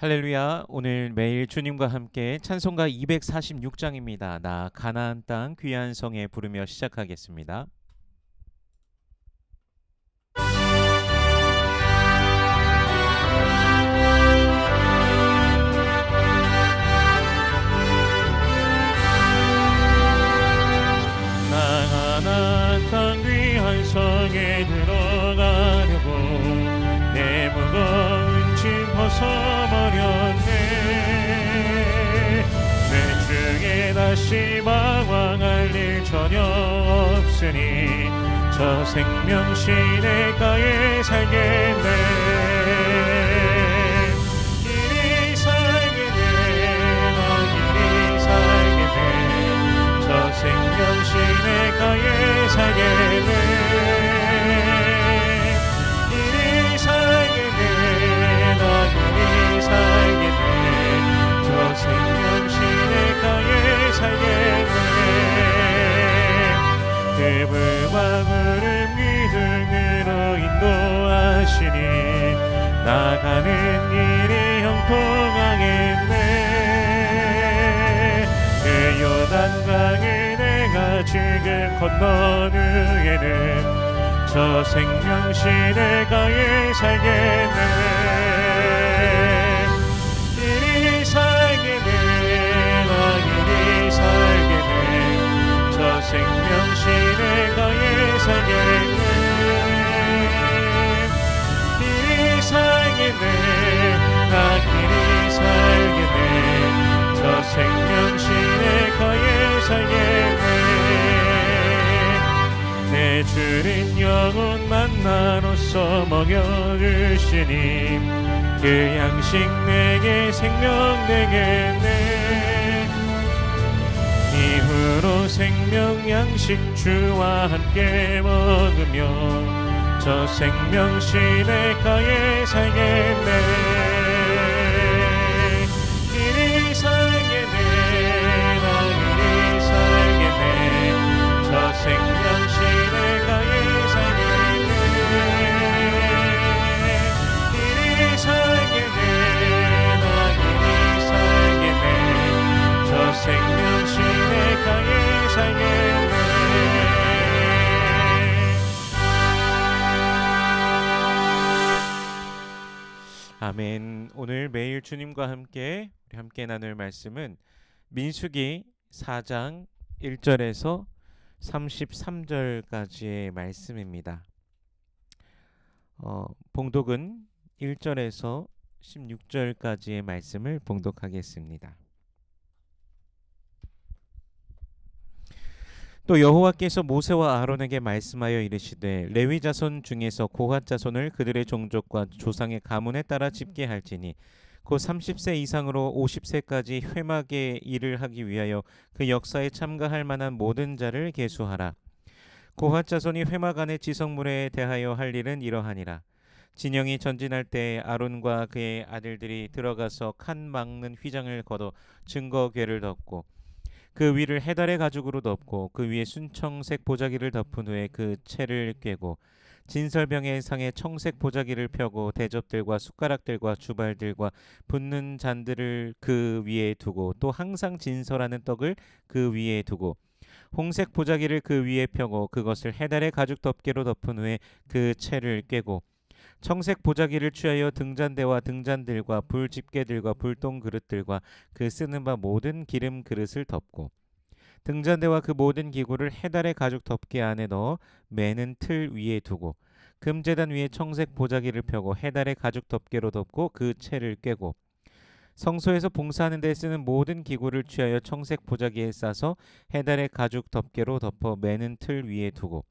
할렐루야. 오늘 매일 주님과 함께 찬송가 246장입니다. 나 가나안 땅 귀한 성에 부르며 시작하겠습니다. 나 가나안 땅 귀한 성에 들어가려고 내 무거운 짐 벗어버렸네. 죄 중에 다시 방황할 일 전혀 없으니 저 생명 시내가에 살겠네. 이리 살겠네. 난 이리 살겠네. 저 생명 시내가에 살겠네. 이리 살겠네. 난 이리 살겠네. 저 생명 시내가에 살겠네. 그물과 구름 기둥으로 인도하시니 나가는 길이 형통하겠네. 그 요단강을 내가 지금 건넌 후에는 저 생명 시내가에 살겠네. 이리 살겠네. 나 이리 살겠네. 저 생명 시내가에 살겠네. 이리 살겠네. 나 이리 살겠네. 저 생명 시내가에 살겠네. 내 주린 영혼 만나로서 먹여주시니 그 양식 내게 생명 되겠네. 이후로 생명 양식 주와 함께 먹으며 저 생명 시내가에 살겠네. 이리 살겠네. 나 이리 살겠네. 저 생명 시내가에 살겠네. 이리 살겠네. 나 이리 살겠네. 저 생명 시내가에 살겠네. 아멘. 오늘 매일 주님과 함께 우리 함께 나눌 말씀은 민수기 4장 1절에서 33절까지의 말씀입니다. 봉독은 1절에서 16절까지의 말씀을 봉독하겠습니다. 또 여호와께서 모세와 아론에게 말씀하여 이르시되 레위 자손 중에서 고핫 자손을 그들의 종족과 조상의 가문에 따라 집계할지니 곧 30세 이상으로 50세까지 회막의 일을 하기 위하여 그 역사에 참가할 만한 모든 자를 계수하라. 고핫 자손이 회막 안의 지성물에 대하여 할 일은 이러하니라. 진영이 전진할 때 아론과 그의 아들들이 들어가서 칸 막는 휘장을 걷어 증거궤를 덮고 그 위를 해달의 가죽으로 덮고 그 위에 순청색 보자기를 덮은 후에 그 채를 꿰고 진설병의 상에 청색 보자기를 펴고 대접들과 숟가락들과 주발들과 붓는 잔들을 그 위에 두고 또 항상 진설하는 떡을 그 위에 두고 홍색 보자기를 그 위에 펴고 그것을 해달의 가죽 덮개로 덮은 후에 그 채를 꿰고 청색 보자기를 취하여 등잔대와 등잔들과 불집게들과 불똥 그릇들과 그 쓰는 바 모든 기름 그릇을 덮고 등잔대와 그 모든 기구를 해달의 가죽 덮개 안에 넣어 매는 틀 위에 두고 금제단 위에 청색 보자기를 펴고 해달의 가죽 덮개로 덮고 그 채를 꿰고 성소에서 봉사하는 데 쓰는 모든 기구를 취하여 청색 보자기에 싸서 해달의 가죽 덮개로 덮어 매는 틀 위에 두고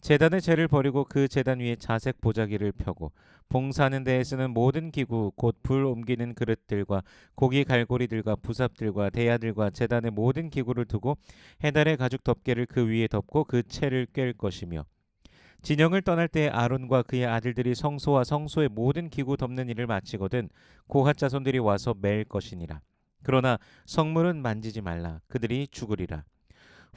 제단의 재를 버리고 그 제단 위에 자색 보자기를 펴고 봉사하는 데에 쓰는 모든 기구 곧 불 옮기는 그릇들과 고기 갈고리들과 부삽들과 대야들과 제단의 모든 기구를 두고 해달의 가죽 덮개를 그 위에 덮고 그 채를 꿰을 것이며 진영을 떠날 때 아론과 그의 아들들이 성소와 성소의 모든 기구 덮는 일을 마치거든 고핫 자손들이 와서 맬 것이니라. 그러나 성물은 만지지 말라. 그들이 죽으리라.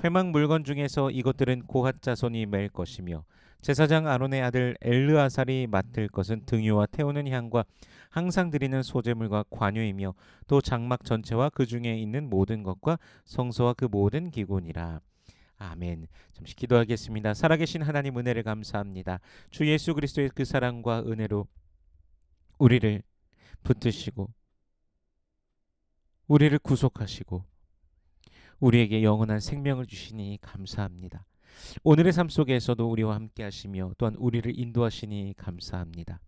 회막 물건 중에서 이것들은 고핫 자손이 맬 것이며 제사장 아론의 아들 엘르아살이 맡을 것은 등유와 태우는 향과 항상 드리는 소제물과 관유이며 또 장막 전체와 그 중에 있는 모든 것과 성소와 그 모든 기구니라. 아멘. 잠시 기도하겠습니다. 살아계신 하나님 은혜를 감사합니다. 주 예수 그리스도의 그 사랑과 은혜로 우리를 붙드시고 우리를 구속하시고 우리에게 영원한 생명을 주시니 감사합니다. 오늘의 삶 속에서도 우리와 함께 하시며 또한 우리를 인도하시니 감사합니다.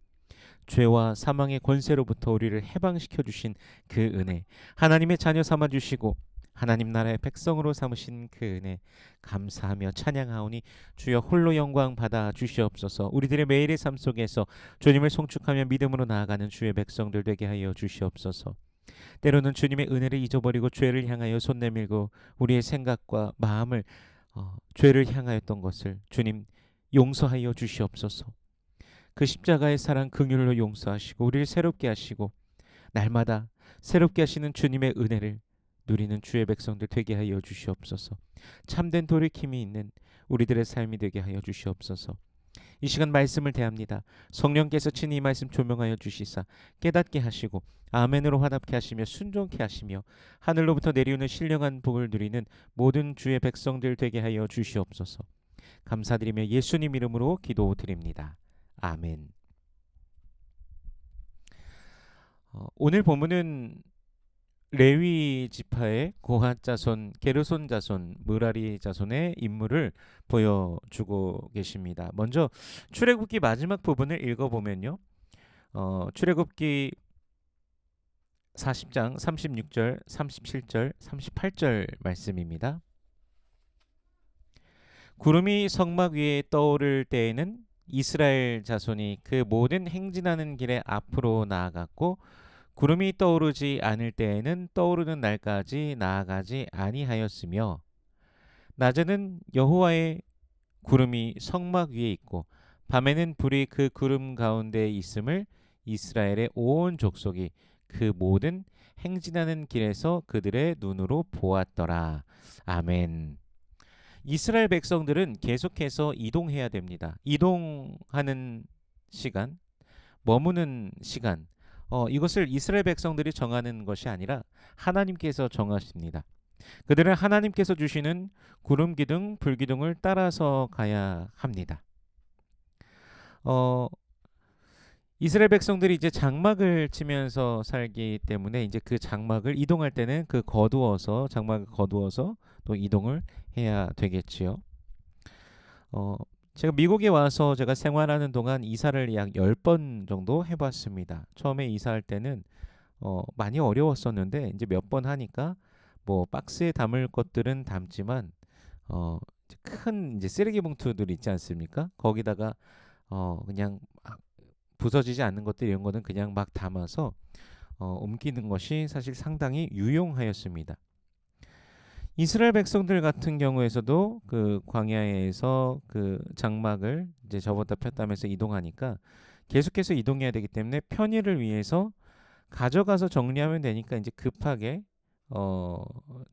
죄와 사망의 권세로부터 우리를 해방시켜 주신 그 은혜, 하나님의 자녀 삼아 주시고 하나님 나라의 백성으로 삼으신 그 은혜 감사하며 찬양하오니 주여 홀로 영광 받아 주시옵소서. 우리들의 매일의 삶 속에서 주님을 송축하며 믿음으로 나아가는 주의 백성들 되게 하여 주시옵소서. 때로는 주님의 은혜를 잊어버리고 죄를 향하여 손 내밀고 우리의 생각과 마음을 죄를 향하였던 것을 주님 용서하여 주시옵소서. 그 십자가의 사랑 긍휼로 용서하시고 우리를 새롭게 하시고 날마다 새롭게 하시는 주님의 은혜를 누리는 주의 백성들 되게 하여 주시옵소서. 참된 돌이킴이 있는 우리들의 삶이 되게 하여 주시옵소서. 이 시간 말씀을 대합니다. 성령께서 친히 이 말씀 조명하여 주시사 깨닫게 하시고 아멘으로 화답케 하시며 순종케 하시며 하늘로부터 내려오는 신령한 복을 누리는 모든 주의 백성들 되게 하여 주시옵소서. 감사드리며 예수님 이름으로 기도드립니다. 아멘. 오늘 본문은 레위 지파의 고핫 자손, 게르손 자손, 므라리 자손의 인물을 보여주고 계십니다. 먼저 출애굽기 마지막 부분을 읽어보면요. 출애굽기 40장 36절, 37절, 38절 말씀입니다. 구름이 성막 위에 떠오를 때에는 이스라엘 자손이 그 모든 행진하는 길에 앞으로 나아갔고 구름이 떠오르지 않을 때에는 떠오르는 날까지 나아가지 아니하였으며 낮에는 여호와의 구름이 성막 위에 있고 밤에는 불이 그 구름 가운데 있음을 이스라엘의 온 족속이 그 모든 행진하는 길에서 그들의 눈으로 보았더라. 아멘. 이스라엘 백성들은 계속해서 이동해야 됩니다. 이동하는 시간, 머무는 시간, 이것을 이스라엘 백성들이 정하는 것이 아니라 하나님께서 정하십니다. 그들은 하나님께서 주시는 구름 기둥, 불 기둥을 따라서 가야 합니다. 이스라엘 백성들이 이제 장막을 치면서 살기 때문에 이제 그 장막을 이동할 때는 장막을 거두어서 또 이동을 해야 되겠지요. 제가 미국에 와서 제가 생활하는 동안 이사를 약 10번 정도 해봤습니다. 처음에 이사할 때는 많이 어려웠었는데 이제 몇 번 하니까 뭐 박스에 담을 것들은 담지만 큰 이제 쓰레기 봉투들 있지 않습니까? 거기다가 그냥 부서지지 않는 것들 이런 거는 그냥 막 담아서 옮기는 것이 사실 상당히 유용하였습니다. 이스라엘 백성들 같은 경우에서도 그 광야에서 그 장막을 이제 접었다 폈다 하면서 이동하니까 계속해서 이동해야 되기 때문에 편의를 위해서 가져가서 정리하면 되니까 이제 급하게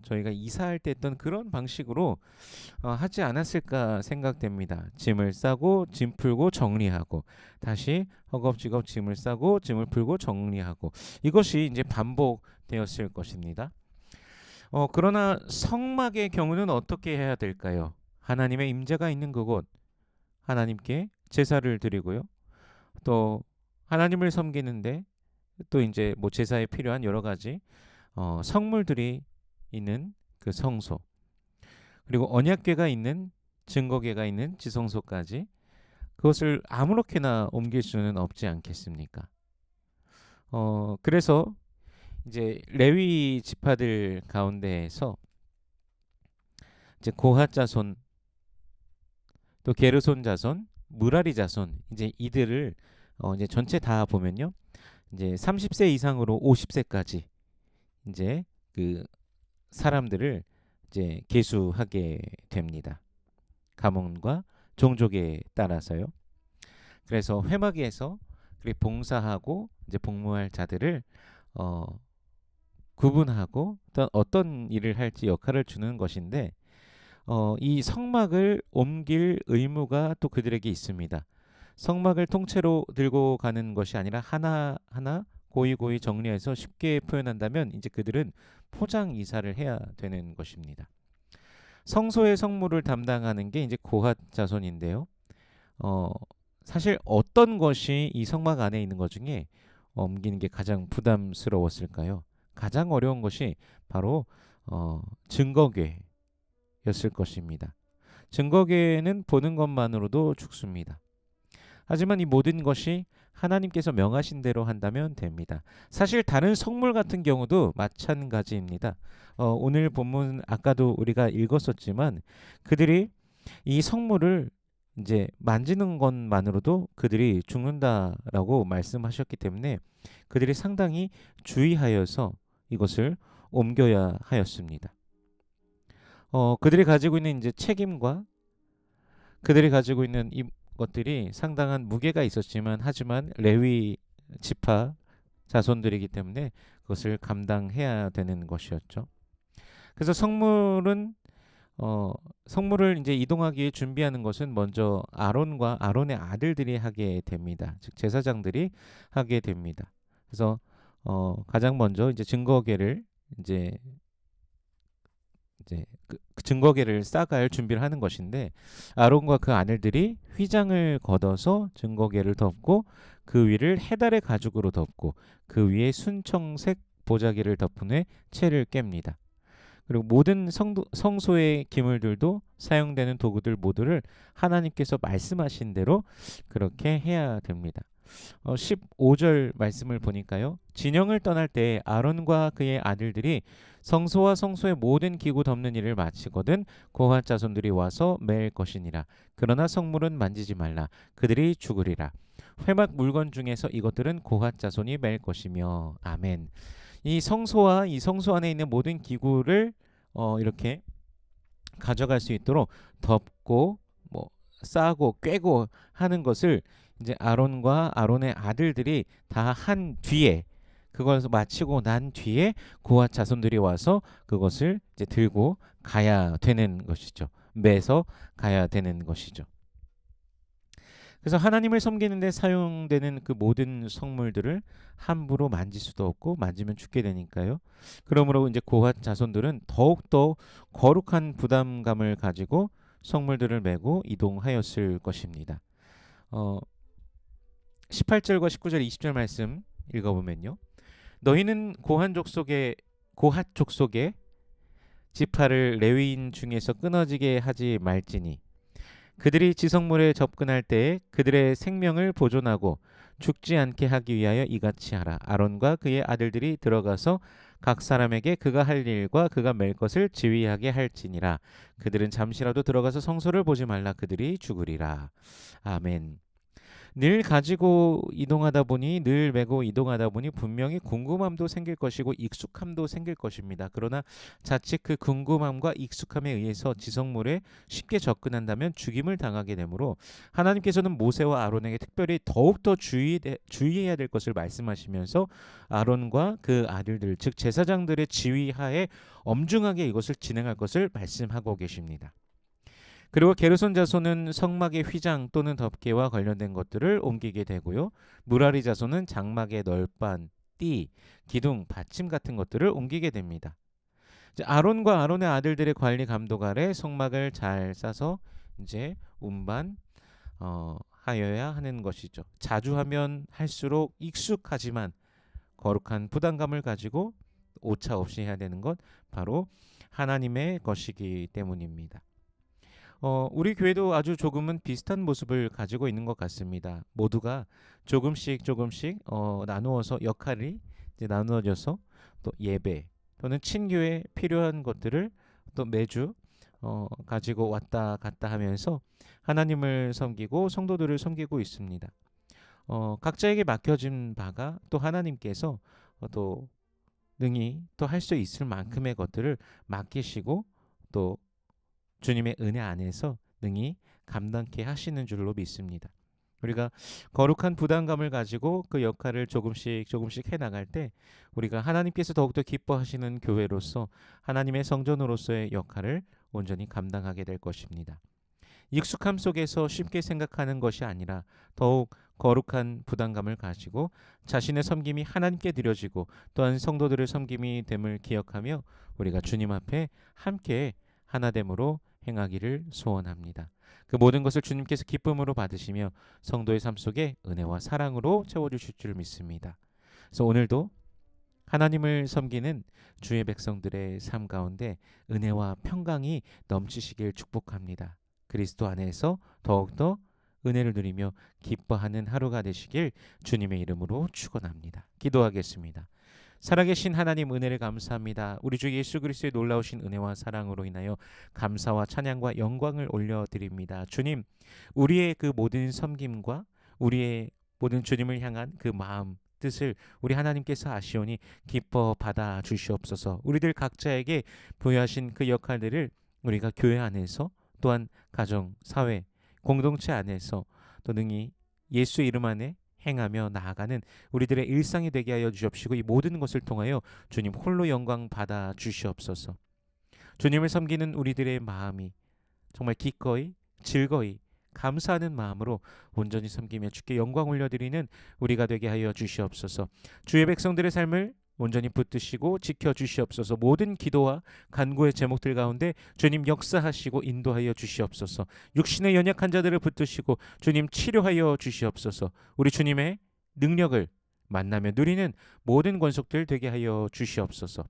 저희가 이사할 때 했던 그런 방식으로 하지 않았을까 생각됩니다. 짐을 싸고 짐 풀고 정리하고 다시 허겁지겁 짐을 싸고 짐을 풀고 정리하고 이것이 이제 반복되었을 것입니다. 그러나 성막의 경우는 어떻게 해야 될까요? 하나님의 임재가 있는 그곳 하나님께 제사를 드리고요. 또 하나님을 섬기는데 또 이제 뭐 제사에 필요한 여러 가지 성물들이 있는 그 성소 그리고 언약궤가 있는 증거궤가 있는 지성소까지 그것을 아무렇게나 옮길 수는 없지 않겠습니까? 그래서 이제 레위 지파들 가운데에서 이제 고핫 자손 또 게르손 자손, 므라리 자손 이제 이들을 이제 전체 다 보면요. 이제 30세 이상으로 50세까지 이제 그 사람들을 이제 계수하게 됩니다. 가문과 종족에 따라서요. 그래서 회막에서 봉사하고 이제 복무할 자들을 구분하고 어떤 일을 할지 역할을 주는 것인데 이 성막을 옮길 의무가 또 그들에게 있습니다. 성막을 통째로 들고 가는 것이 아니라 하나하나 고이고이 정리해서 쉽게 표현한다면 이제 그들은 포장 이사를 해야 되는 것입니다. 성소의 성물을 담당하는 게 이제 고핫 자손인데요. 어, 사실 어떤 것이 이 성막 안에 있는 것 중에 옮기는 게 가장 부담스러웠을까요? 가장 어려운 것이 바로 증거궤였을 것입니다. 증거궤는 보는 것만으로도 죽습니다. 하지만 이 모든 것이 하나님께서 명하신 대로 한다면 됩니다. 사실 다른 성물 같은 경우도 마찬가지입니다. 오늘 본문 아까도 우리가 읽었었지만 그들이 이 성물을 이제 만지는 것만으로도 그들이 죽는다라고 말씀하셨기 때문에 그들이 상당히 주의하여서 이것을 옮겨야 하였습니다. 그들이 가지고 있는 이제 책임과 그들이 가지고 있는 이 것들이 상당한 무게가 있었지만 하지만 레위 지파 자손들이기 때문에 그것을 감당해야 되는 것이었죠. 그래서 성물을 이제 이동하기 위해 준비하는 것은 먼저 아론과 아론의 아들들이 하게 됩니다. 즉 제사장들이 하게 됩니다. 그래서 가장 먼저 이제 증거궤를 이제 그 증거궤를 싸갈 준비를 하는 것인데 아론과 그 아들들이 휘장을 걷어서 증거궤를 덮고 그 위를 해달의 가죽으로 덮고 그 위에 순청색 보자기를 덮은 후에 채를 깹니다. 그리고 모든 성소의 기물들도 사용되는 도구들 모두를 하나님께서 말씀하신 대로 그렇게 해야 됩니다. 15절 말씀을 보니까요. 진영을 떠날 때 아론과 그의 아들들이 성소와 성소의 모든 기구 덮는 일을 마치거든 고핫 자손들이 와서 맬 것이니라. 그러나 성물은 만지지 말라. 그들이 죽으리라. 회막 물건 중에서 이것들은 고핫 자손이 맬 것이며. 아멘. 이 성소와 이 성소 안에 있는 모든 기구를 이렇게 가져갈 수 있도록 덮고 뭐 싸고 꿰고 하는 것을 이제 아론과 아론의 아들들이 다 한 뒤에 그걸 마치고 난 뒤에 고핫 자손들이 와서 그것을 이제 들고 가야 되는 것이죠. 매서 가야 되는 것이죠. 그래서 하나님을 섬기는 데 사용되는 그 모든 성물들을 함부로 만질 수도 없고 만지면 죽게 되니까요. 그러므로 이제 고핫 자손들은 더욱더 거룩한 부담감을 가지고 성물들을 메고 이동하였을 것입니다. 18절과 19절 20절 말씀 읽어보면요. 너희는 고핫 족속의 지파를 레위인 중에서 끊어지게 하지 말지니 그들이 지성물에 접근할 때에 그들의 생명을 보존하고 죽지 않게 하기 위하여 이같이 하라. 아론과 그의 아들들이 들어가서 각 사람에게 그가 할 일과 그가 맬 것을 지휘하게 할지니라. 그들은 잠시라도 들어가서 성소를 보지 말라. 그들이 죽으리라. 아멘. 늘 가지고 이동하다 보니 늘 메고 이동하다 보니 분명히 궁금함도 생길 것이고 익숙함도 생길 것입니다. 그러나 자칫 그 궁금함과 익숙함에 의해서 지성물에 쉽게 접근한다면 죽임을 당하게 되므로 하나님께서는 모세와 아론에게 특별히 더욱더 주의해야 될 것을 말씀하시면서 아론과 그 아들들 즉 제사장들의 지휘하에 엄중하게 이것을 진행할 것을 말씀하고 계십니다. 그리고 게르손 자손은 성막의 휘장 또는 덮개와 관련된 것들을 옮기게 되고요. 무라리 자손은 장막의 널빤, 띠, 기둥, 받침 같은 것들을 옮기게 됩니다. 이제 아론과 아론의 아들들의 관리 감독 아래 성막을 잘 싸서 이제 운반 하여야 하는 것이죠. 자주 하면 할수록 익숙하지만 거룩한 부담감을 가지고 오차 없이 해야 되는 것 바로 하나님의 것이기 때문입니다. 우리 교회도 아주 조금은 비슷한 모습을 가지고 있는 것 같습니다. 모두가 조금씩 나누어서 역할이 이제 나누어져서 또 예배 또는 친교에 필요한 것들을 또 매주 가지고 왔다 갔다 하면서 하나님을 섬기고 성도들을 섬기고 있습니다. 각자에게 맡겨진 바가 또 하나님께서 또 능히 또 할 수 있을 만큼의 것들을 맡기시고 또 주님의 은혜 안에서 능히 감당케 하시는 줄로 믿습니다. 우리가 거룩한 부담감을 가지고 그 역할을 조금씩 해나갈 때 우리가 하나님께서 더욱더 기뻐하시는 교회로서 하나님의 성전으로서의 역할을 온전히 감당하게 될 것입니다. 익숙함 속에서 쉽게 생각하는 것이 아니라 더욱 거룩한 부담감을 가지고 자신의 섬김이 하나님께 드려지고 또한 성도들의 섬김이 됨을 기억하며 우리가 주님 앞에 함께 하나됨으로 행하기를 소원합니다. 그 모든 것을 주님께서 기쁨으로 받으시며 성도의 삶 속에 은혜와 사랑으로 채워주실 줄 믿습니다. 그래서 오늘도 하나님을 섬기는 주의 백성들의 삶 가운데 은혜와 평강이 넘치시길 축복합니다. 그리스도 안에서 더욱더 은혜를 누리며 기뻐하는 하루가 되시길 주님의 이름으로 축원합니다. 기도하겠습니다. 살아계신 하나님, 은혜를 감사합니다. 우리 주 예수 그리스도의 놀라우신 은혜와 사랑으로 인하여 감사와 찬양과 영광을 올려드립니다. 주님, 우리의 그 모든 섬김과 우리의 모든 주님을 향한 그 마음 뜻을 우리 하나님께서 아시오니 기뻐 받아 주시옵소서. 우리들 각자에게 부여하신 그 역할들을 우리가 교회 안에서 또한 가정, 사회, 공동체 안에서 또 능히 예수의 이름 안에 행하며 나아가는 우리들의 일상이 되게 하여 주옵시고 이 모든 것을 통하여 주님 홀로 영광 받아 주시옵소서. 주님을 섬기는 우리들의 마음이 정말 기꺼이 즐거이 감사하는 마음으로 온전히 섬기며 주께 영광 올려드리는 우리가 되게 하여 주시옵소서. 주의 백성들의 삶을 온전히 붙드시고 지켜주시옵소서. 모든 기도와 간구의 제목들 가운데 주님 역사하시고 인도하여 주시옵소서. 육신의 연약한 자들을 붙드시고 주님 치료하여 주시옵소서. 우리 주님의 능력을 만나며 누리는 모든 권속들 되게 하여 주시옵소서.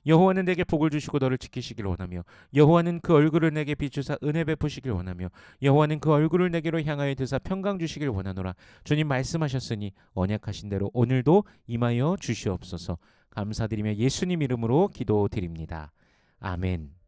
여호와는 내게 복을 주시고 너를 지키시길 원하며 여호와는 그 얼굴을 내게 비추사 은혜 베푸시길 원하며 여호와는 그 얼굴을 내게로 향하여 드사 평강 주시길 원하노라. 주님 말씀하셨으니 언약하신 대로 오늘도 임하여 주시옵소서. 감사드리며 예수님 이름으로 기도드립니다. 아멘.